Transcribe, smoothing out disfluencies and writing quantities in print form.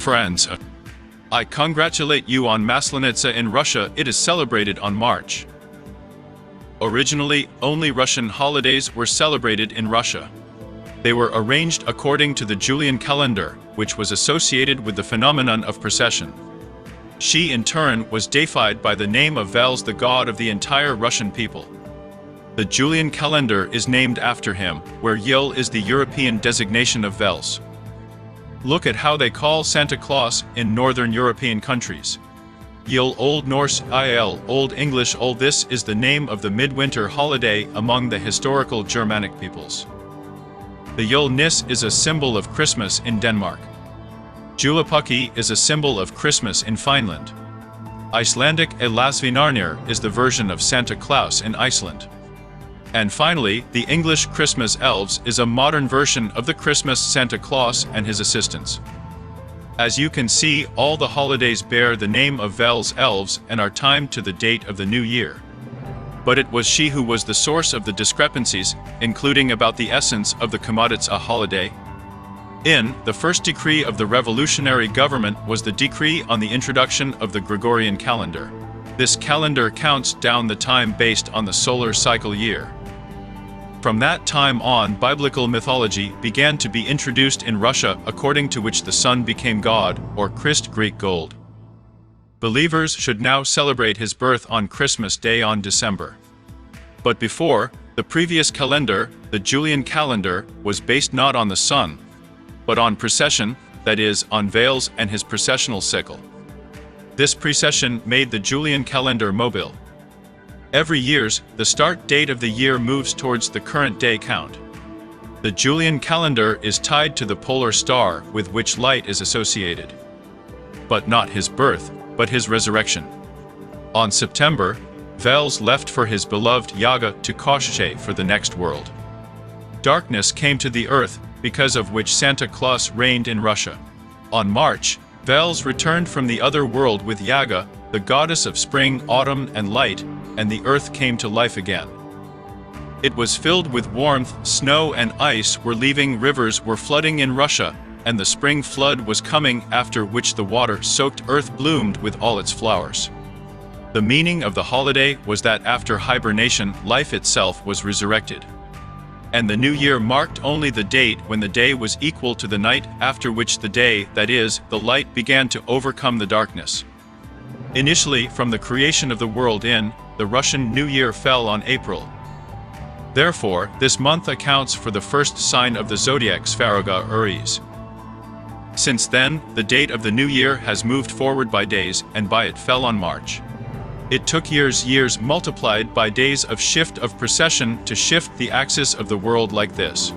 Friends, I congratulate you on Maslenitsa in Russia. It is celebrated on March. Originally, only Russian holidays were celebrated in Russia. They were arranged according to the Julian calendar, which was associated with the phenomenon of precession. She, in turn, was deified by the name of Vels, the god of the entire Russian people. The Julian calendar is named after him, where Yule is the European designation of Vels. Look at how they call Santa Claus in Northern European countries. Yule, Old Norse, Il, Old English, Old. This is the name of the midwinter holiday among the historical Germanic peoples. The Yule-nis is a symbol of Christmas in Denmark. Juhlapukki is a symbol of Christmas in Finland. Icelandic Elasvinarnir is the version of Santa Claus in Iceland. And finally, the English Christmas elves is a modern version of the Christmas Santa Claus and his assistants. As you can see, all the holidays bear the name of Vels elves and are timed to the date of the new year. But it was she who was the source of the discrepancies, including about the essence of the Komaditsa holiday. The first decree of the revolutionary government was the decree on the introduction of the Gregorian calendar. This calendar counts down the time based on the solar cycle year. From that time on, biblical mythology began to be introduced in Russia, according to which the sun became God, or Christ, Greek gold. Believers should now celebrate his birth on Christmas Day on December. But before, the previous calendar, the Julian calendar, was based not on the sun, but on precession, that is, on Vels and his precessional cycle. This precession made the Julian calendar mobile. Every year, the start date of the year moves towards the current day count. The Julian calendar is tied to the polar star with which light is associated. But not his birth, but his resurrection. On September, Vels left for his beloved Yaga to Koshche for the next world. Darkness came to the earth, because of which Santa Claus reigned in Russia. On March, Vels returned from the other world with Yaga, the goddess of spring, autumn, and light, and the earth came to life again. It was filled with warmth, snow and ice were leaving, rivers were flooding in Russia, and the spring flood was coming, after which the water-soaked earth bloomed with all its flowers. The meaning of the holiday was that after hibernation, life itself was resurrected. And the new year marked only the date when the day was equal to the night, after which the day, that is, the light, began to overcome the darkness. Initially, from the creation of the world the Russian New Year fell on April. Therefore, this month accounts for the first sign of the zodiac Svaroga Uris. Since then, the date of the new year has moved forward by days, and by it fell on March. It took years multiplied by days of shift of precession to shift the axis of the world like this.